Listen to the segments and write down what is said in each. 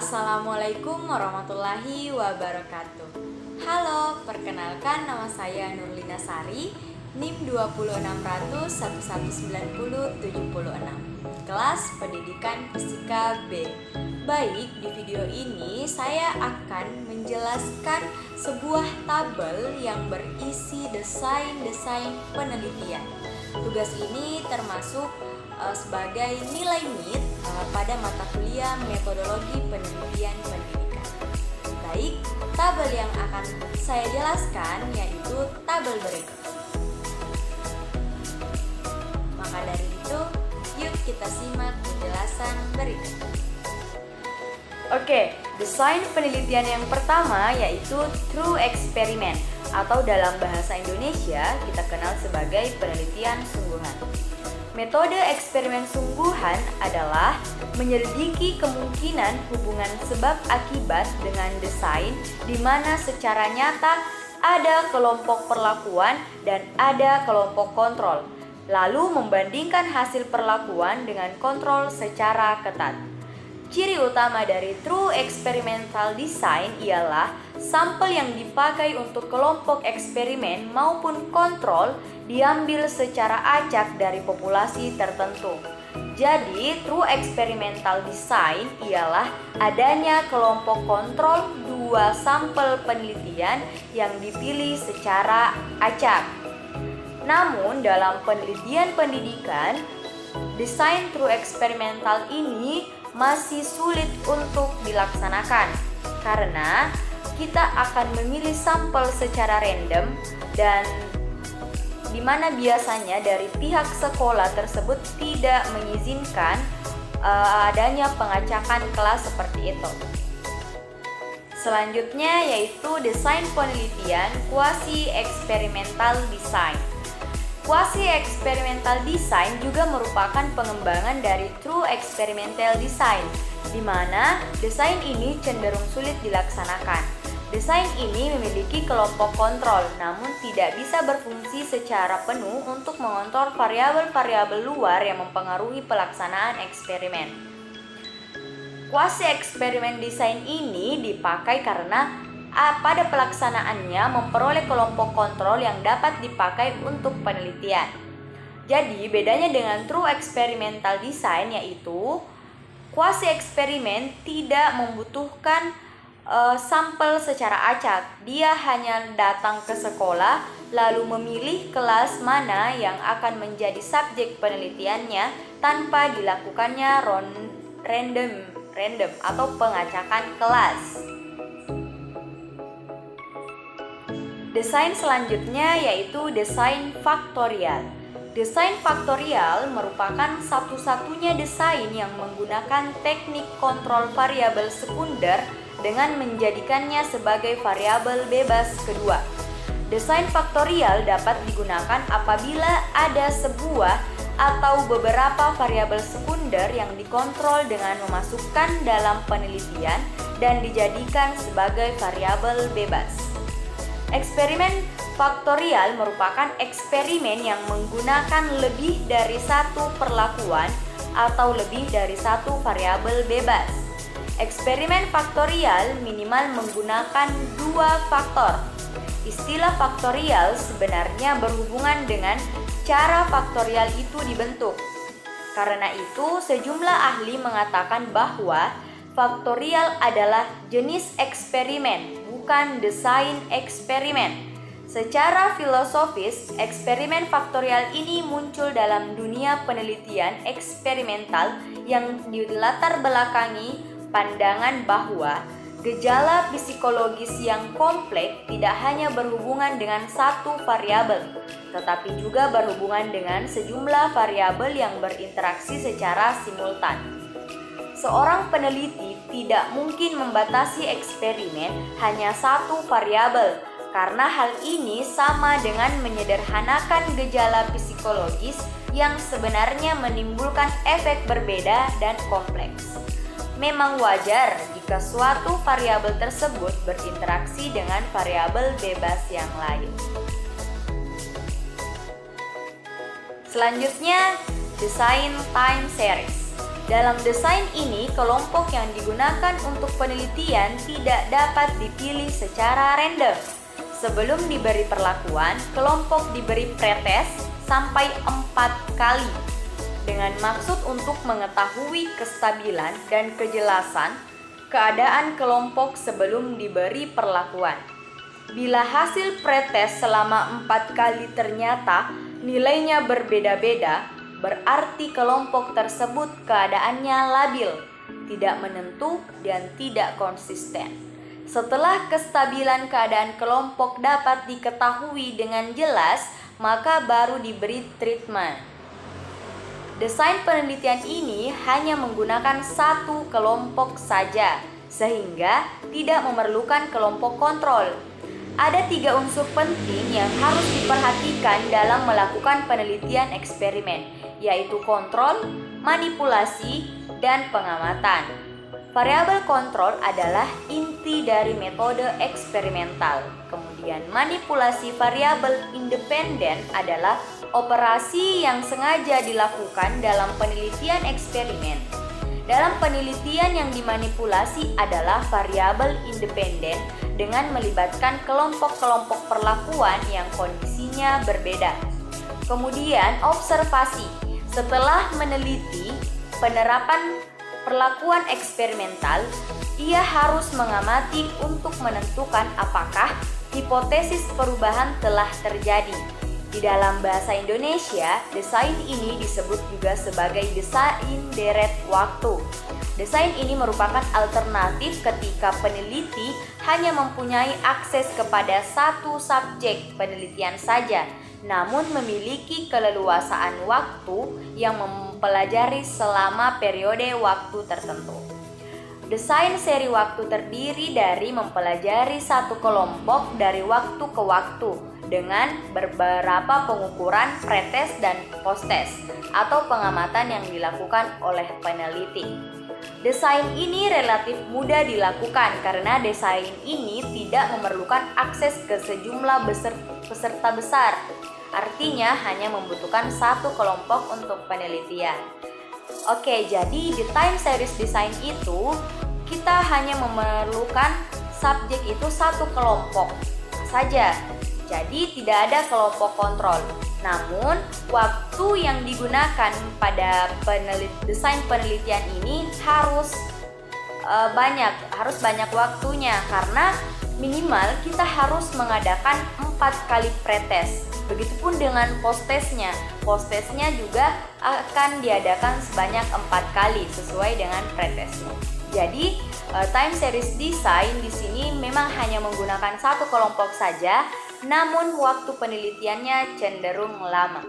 Assalamualaikum warahmatullahi wabarakatuh. Halo, perkenalkan nama saya Nurlina Sari, NIM 20600119076, kelas Pendidikan Fisika B. Baik, di video ini saya akan menjelaskan sebuah tabel yang berisi desain-desain penelitian. Tugas ini termasuk sebagai nilai MIT pada mata kuliah metodologi penelitian pendidikan. Baik, tabel yang akan saya jelaskan yaitu tabel berikut. Maka dari itu, yuk kita simak penjelasan berikut. Oke, desain penelitian yang pertama yaitu true experiment, atau dalam bahasa Indonesia kita kenal sebagai penelitian sungguhan. Metode eksperimen sungguhan adalah menyelidiki kemungkinan hubungan sebab akibat dengan desain di mana secara nyata ada kelompok perlakuan dan ada kelompok kontrol, lalu membandingkan hasil perlakuan dengan kontrol secara ketat. Ciri utama dari true experimental design ialah sampel yang dipakai untuk kelompok eksperimen maupun kontrol diambil secara acak dari populasi tertentu. Jadi, true experimental design ialah adanya kelompok kontrol dua sampel penelitian yang dipilih secara acak. Namun, dalam penelitian pendidikan, desain true experimental ini masih sulit untuk dilaksanakan karena kita akan memilih sampel secara random dan di mana biasanya dari pihak sekolah tersebut tidak mengizinkan adanya pengacakan kelas seperti itu. Selanjutnya yaitu desain penelitian quasi experimental design. Quasi experimental design juga merupakan pengembangan dari true experimental design, di mana desain ini cenderung sulit dilaksanakan. Desain ini memiliki kelompok kontrol, namun tidak bisa berfungsi secara penuh untuk mengontrol variabel-variabel luar yang mempengaruhi pelaksanaan eksperimen. Quasi eksperimen desain ini dipakai karena pada pelaksanaannya memperoleh kelompok kontrol yang dapat dipakai untuk penelitian. Jadi bedanya dengan true experimental design yaitu quasi eksperimen tidak membutuhkan sampel secara acak. Dia hanya datang ke sekolah lalu memilih kelas mana yang akan menjadi subjek penelitiannya tanpa dilakukannya random atau pengacakan kelas. Desain selanjutnya yaitu desain faktorial. Desain faktorial merupakan satu-satunya desain yang menggunakan teknik kontrol variabel sekunder dengan menjadikannya sebagai variabel bebas kedua. Desain faktorial dapat digunakan apabila ada sebuah atau beberapa variabel sekunder yang dikontrol dengan memasukkan dalam penelitian dan dijadikan sebagai variabel bebas. Eksperimen faktorial merupakan eksperimen yang menggunakan lebih dari satu perlakuan atau lebih dari satu variabel bebas. Eksperimen faktorial minimal menggunakan dua faktor. Istilah faktorial sebenarnya berhubungan dengan cara faktorial itu dibentuk. Karena itu, sejumlah ahli mengatakan bahwa faktorial adalah jenis eksperimen, bukan desain eksperimen. Secara filosofis, eksperimen faktorial ini muncul dalam dunia penelitian eksperimental yang dilatar belakangi pandangan bahwa gejala psikologis yang kompleks tidak hanya berhubungan dengan satu variabel, tetapi juga berhubungan dengan sejumlah variabel yang berinteraksi secara simultan. Seorang peneliti tidak mungkin membatasi eksperimen hanya satu variabel, karena hal ini sama dengan menyederhanakan gejala psikologis yang sebenarnya menimbulkan efek berbeda dan kompleks. Memang wajar jika suatu variabel tersebut berinteraksi dengan variabel bebas yang lain. Selanjutnya, desain time series. Dalam desain ini, kelompok yang digunakan untuk penelitian tidak dapat dipilih secara random. Sebelum diberi perlakuan, kelompok diberi pretest sampai 4 kali dengan maksud untuk mengetahui kestabilan dan kejelasan keadaan kelompok sebelum diberi perlakuan. Bila hasil pretest selama 4 kali ternyata nilainya berbeda-beda, berarti kelompok tersebut keadaannya labil, tidak menentu, dan tidak konsisten. Setelah kestabilan keadaan kelompok dapat diketahui dengan jelas, maka baru diberi treatment. Desain penelitian ini hanya menggunakan satu kelompok saja, sehingga tidak memerlukan kelompok kontrol. Ada 3 unsur penting yang harus diperhatikan dalam melakukan penelitian eksperimen, yaitu kontrol, manipulasi, dan pengamatan. Variabel kontrol adalah inti dari metode eksperimental. Kemudian manipulasi variabel independen adalah operasi yang sengaja dilakukan dalam penelitian eksperimen. Dalam penelitian yang dimanipulasi adalah variabel independen dengan melibatkan kelompok-kelompok perlakuan yang kondisinya berbeda. Kemudian observasi. Setelah meneliti penerapan perlakuan eksperimental, ia harus mengamati untuk menentukan apakah hipotesis perubahan telah terjadi. Di dalam bahasa Indonesia, desain ini disebut juga sebagai desain deret waktu. Desain ini merupakan alternatif ketika peneliti hanya mempunyai akses kepada satu subjek penelitian saja, namun memiliki keleluasaan waktu yang mempelajari selama periode waktu tertentu. Desain seri waktu terdiri dari mempelajari satu kelompok dari waktu ke waktu dengan beberapa pengukuran pretest dan posttest atau pengamatan yang dilakukan oleh peneliti. Desain ini relatif mudah dilakukan karena desain ini tidak memerlukan akses ke sejumlah peserta besar. Artinya hanya membutuhkan satu kelompok untuk penelitian. Oke, jadi di time series design itu kita hanya memerlukan subjek itu satu kelompok saja. Jadi tidak ada kelompok kontrol. Namun waktu yang digunakan pada desain penelitian ini harus banyak waktunya karena minimal kita harus mengadakan 4 kali pretest. Begitupun dengan posttestnya. Posttestnya juga akan diadakan sebanyak 4 kali sesuai dengan pretestnya. Jadi time series design di sini memang hanya menggunakan satu kelompok saja, namun waktu penelitiannya cenderung lama.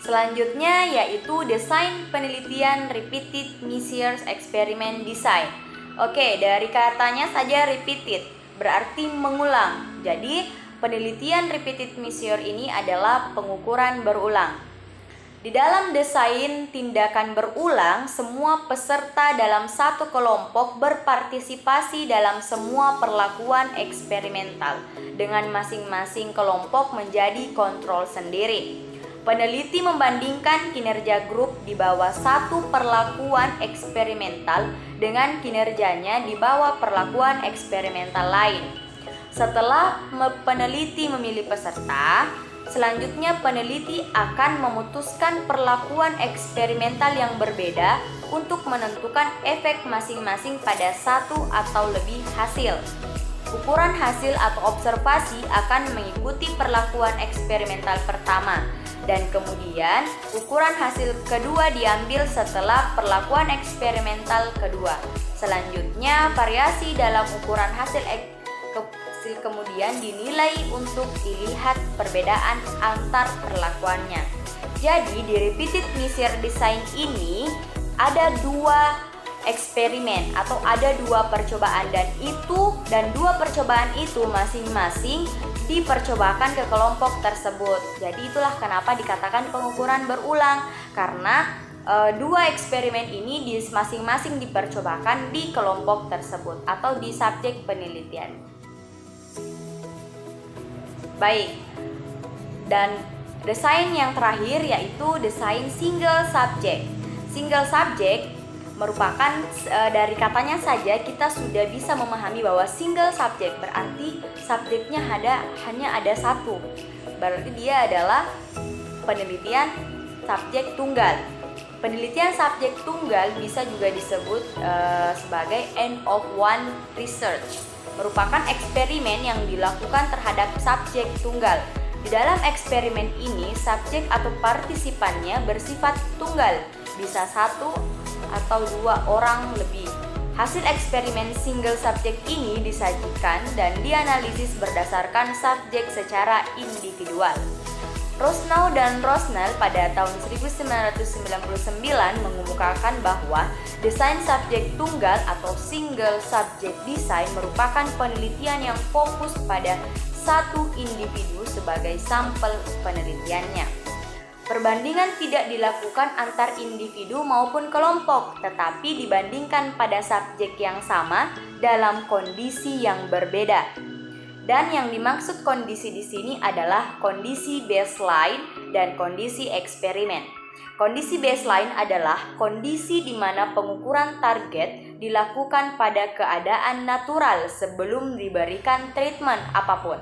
Selanjutnya yaitu desain penelitian repeated measures experiment design. Oke, dari katanya saja repeated berarti mengulang. Jadi penelitian repeated measure ini adalah pengukuran berulang. Di dalam desain tindakan berulang, semua peserta dalam satu kelompok berpartisipasi dalam semua perlakuan eksperimental dengan masing-masing kelompok menjadi kontrol sendiri. Peneliti membandingkan kinerja grup di bawah satu perlakuan eksperimental dengan kinerjanya di bawah perlakuan eksperimental lain. Setelah peneliti memilih peserta, selanjutnya peneliti akan memutuskan perlakuan eksperimental yang berbeda untuk menentukan efek masing-masing pada satu atau lebih hasil. Ukuran hasil atau observasi akan mengikuti perlakuan eksperimental pertama, dan kemudian ukuran hasil kedua diambil setelah perlakuan eksperimental kedua. Selanjutnya, variasi dalam ukuran hasil kemudian dinilai untuk dilihat perbedaan antar perlakuannya. Jadi di repeated measure design ini ada 2 eksperimen atau ada 2 percobaan dan 2 percobaan itu masing-masing dipercobakan ke kelompok tersebut. Jadi itulah kenapa dikatakan pengukuran berulang, karena 2 eksperimen ini masing-masing dipercobakan di kelompok tersebut atau di subjek penelitian. Baik, dan desain yang terakhir yaitu desain single subject. Single subject merupakan dari katanya saja kita sudah bisa memahami bahwa single subject berarti subjeknya hanya ada satu. Berarti dia adalah penelitian subjek tunggal. Penelitian subjek tunggal bisa juga disebut sebagai end of one research. Merupakan eksperimen yang dilakukan terhadap subjek tunggal. Di dalam eksperimen ini, subjek atau partisipannya bersifat tunggal, bisa satu atau dua orang lebih. Hasil eksperimen single subject ini disajikan dan dianalisis berdasarkan subjek secara individual. Rosnow dan Rosnell pada tahun 1999 mengemukakan bahwa desain subjek tunggal atau single subject design merupakan penelitian yang fokus pada satu individu sebagai sampel penelitiannya. Perbandingan tidak dilakukan antar individu maupun kelompok, tetapi dibandingkan pada subjek yang sama dalam kondisi yang berbeda. Dan yang dimaksud kondisi di sini adalah kondisi baseline dan kondisi eksperimen. Kondisi baseline adalah kondisi di mana pengukuran target dilakukan pada keadaan natural sebelum diberikan treatment apapun.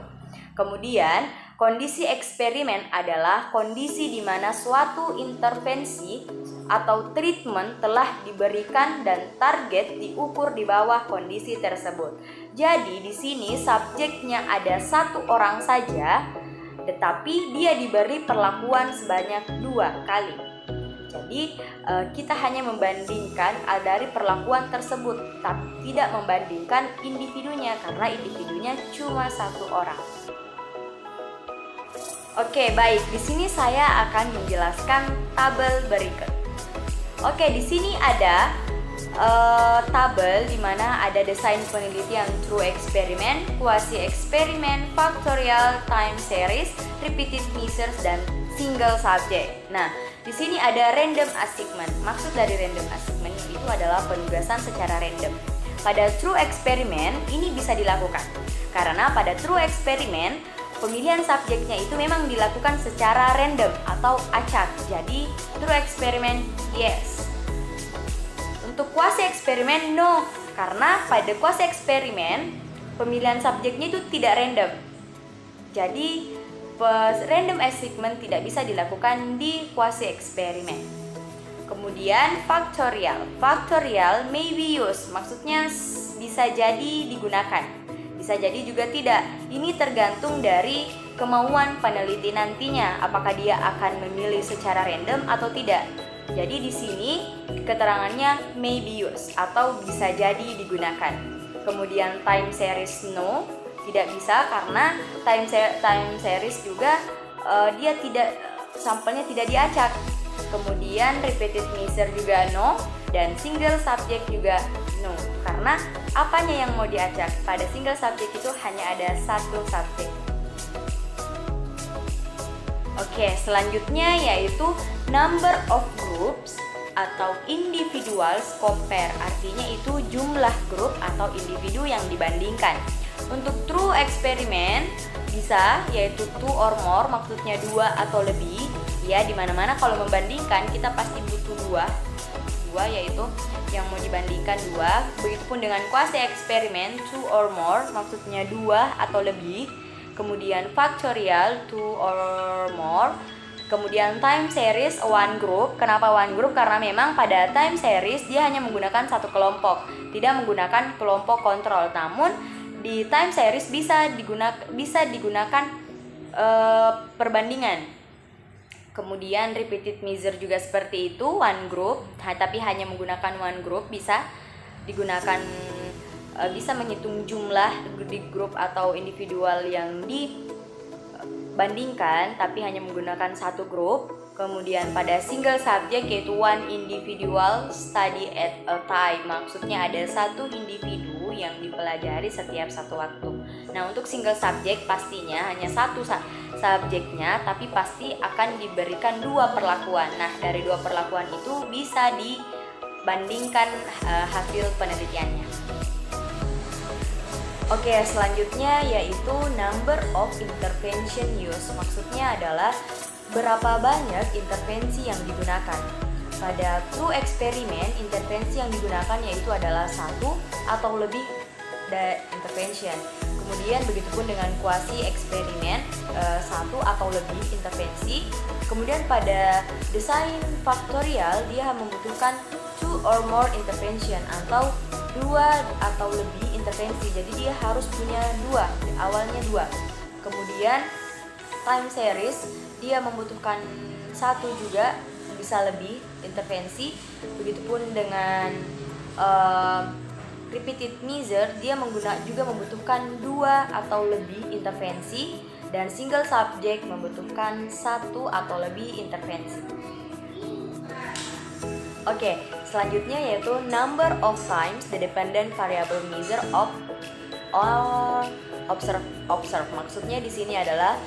Kemudian, kondisi eksperimen adalah kondisi di mana suatu intervensi atau treatment telah diberikan dan target diukur di bawah kondisi tersebut. Jadi di sini subjeknya ada satu orang saja, tetapi dia diberi perlakuan sebanyak 2 kali. Jadi kita hanya membandingkan dari perlakuan tersebut, tapi tidak membandingkan individunya karena individunya cuma satu orang. Oke, baik. Di sini saya akan menjelaskan tabel berikut. Oke, di sini ada tabel di mana ada desain penelitian true experiment, quasi eksperimen, factorial, time series, repeated measures, dan single subject. Nah, di sini ada random assignment. Maksud dari random assignment itu adalah penugasan secara random. Pada true experiment ini bisa dilakukan karena pada true experiment pemilihan subjeknya itu memang dilakukan secara random atau acak. Jadi true eksperimen yes. Untuk quasi eksperimen no, karena pada quasi eksperimen pemilihan subjeknya itu tidak random. Jadi random assignment tidak bisa dilakukan di quasi eksperimen. Kemudian factorial. Factorial may be used, maksudnya bisa jadi digunakan. Bisa jadi juga tidak. Ini tergantung dari kemauan peneliti nantinya, apakah dia akan memilih secara random atau tidak. Jadi di sini keterangannya may be used atau bisa jadi digunakan. Kemudian time series no, tidak bisa karena time series juga dia tidak, sampelnya tidak diacak. Kemudian repeated measure juga no, dan single subject juga no, karena apanya yang mau diacak? Pada single subject itu hanya ada satu subjek. Oke, selanjutnya yaitu number of groups atau individuals compare. Artinya itu jumlah grup atau individu yang dibandingkan. Untuk true eksperimen bisa yaitu two or more, maksudnya 2 atau lebih. Ya, dimana-mana kalau membandingkan kita pasti butuh 2 yaitu yang mau dibandingkan 2. Begitupun dengan quasi eksperimen two or more, maksudnya 2 atau lebih. Kemudian factorial two or more. Kemudian time series one group. Kenapa one group? Karena memang pada time series dia hanya menggunakan satu kelompok, tidak menggunakan kelompok kontrol. Namun di time series bisa digunakan perbandingan. Kemudian repeated measure juga seperti itu, one group, tapi hanya menggunakan one group, bisa digunakan, bisa menghitung jumlah di grup atau individual yang dibandingkan, tapi hanya menggunakan satu grup. Kemudian pada single subject yaitu one individual study at a time, maksudnya ada satu individu yang dipelajari setiap satu waktu. Nah, untuk single subject pastinya hanya satu subjeknya, tapi pasti akan diberikan 2 perlakuan. Nah, dari 2 perlakuan itu bisa dibandingkan hasil penelitiannya. Oke, selanjutnya yaitu number of intervention use. Maksudnya adalah berapa banyak intervensi yang digunakan. Pada true eksperimen, intervensi yang digunakan yaitu adalah satu atau lebih intervention. Kemudian begitupun dengan quasi eksperimen, satu atau lebih intervensi. Kemudian pada desain faktorial dia membutuhkan two or more intervention atau dua atau lebih intervensi. Jadi dia harus punya dua, awalnya dua. Kemudian time series dia membutuhkan satu juga, bisa lebih intervensi. Begitupun dengan repeated measure dia juga membutuhkan dua atau lebih intervensi, dan single subject membutuhkan satu atau lebih intervensi. Oke, selanjutnya yaitu number of times the dependent variable measure of observe. Maksudnya di sini adalah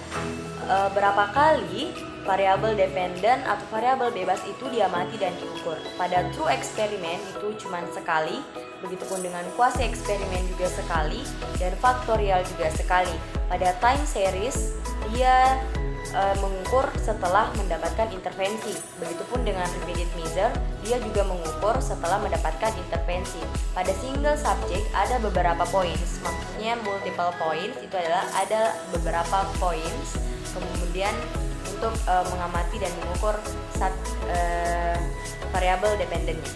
berapa kali variabel dependent atau variabel bebas itu diamati dan diukur. Pada true eksperimen itu cuma sekali, begitupun dengan quasi eksperimen juga sekali, dan faktorial juga sekali. Pada time series dia mengukur setelah mendapatkan intervensi. Begitupun dengan repeated measure dia juga mengukur setelah mendapatkan intervensi. Pada single subject ada beberapa points, maksudnya multiple points itu adalah ada beberapa points. Kemudian untuk mengamati dan mengukur variabel dependentnya.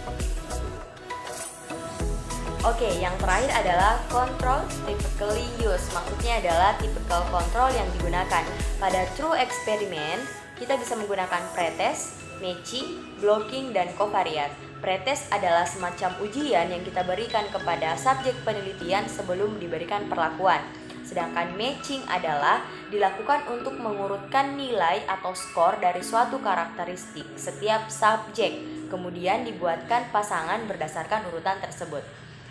Oke, yang terakhir adalah control typically used. Maksudnya adalah typical control yang digunakan. Pada true experiment, kita bisa menggunakan pretest, matching, blocking, dan covariate. Pretest adalah semacam ujian yang kita berikan kepada subjek penelitian sebelum diberikan perlakuan. Sedangkan matching adalah dilakukan untuk mengurutkan nilai atau skor dari suatu karakteristik setiap subjek, kemudian dibuatkan pasangan berdasarkan urutan tersebut.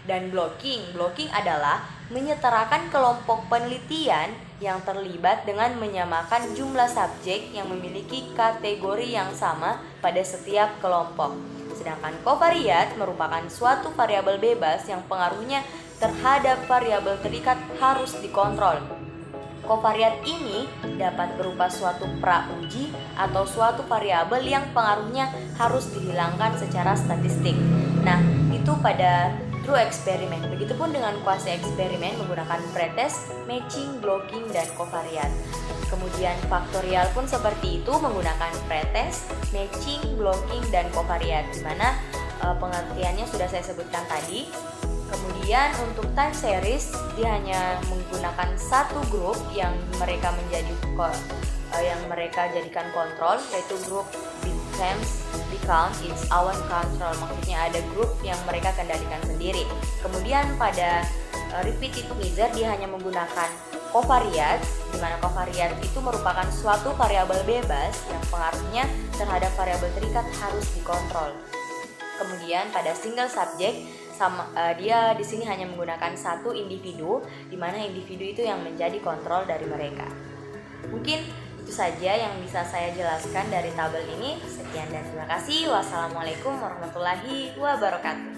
Dan blocking adalah menyetarakan kelompok penelitian yang terlibat dengan menyamakan jumlah subjek yang memiliki kategori yang sama pada setiap kelompok. Sedangkan covariate merupakan suatu variabel bebas yang pengaruhnya terhadap variabel terikat harus dikontrol. Covariate ini dapat berupa suatu pra-uji atau suatu variabel yang pengaruhnya harus dihilangkan secara statistik. Nah, itu pada true eksperimen. Begitupun dengan quasi eksperimen menggunakan pretest, matching, blocking, dan covariate. Kemudian faktorial pun seperti itu, menggunakan pretest, matching, blocking, dan covariate, di mana pengertiannya sudah saya sebutkan tadi. Kemudian untuk time series dia hanya menggunakan satu grup yang mereka jadikan kontrol, yaitu grup become its own control. Maksudnya ada grup yang mereka kendalikan sendiri. Kemudian pada repeated measure dia hanya menggunakan covariate, di mana covariate itu merupakan suatu variabel bebas yang pengaruhnya terhadap variabel terikat harus dikontrol. Kemudian pada single subject dia di sini hanya menggunakan satu individu, di mana individu itu yang menjadi kontrol dari mereka. Mungkin itu saja yang bisa saya jelaskan dari tabel ini. Sekian dan terima kasih. Wassalamualaikum warahmatullahi wabarakatuh.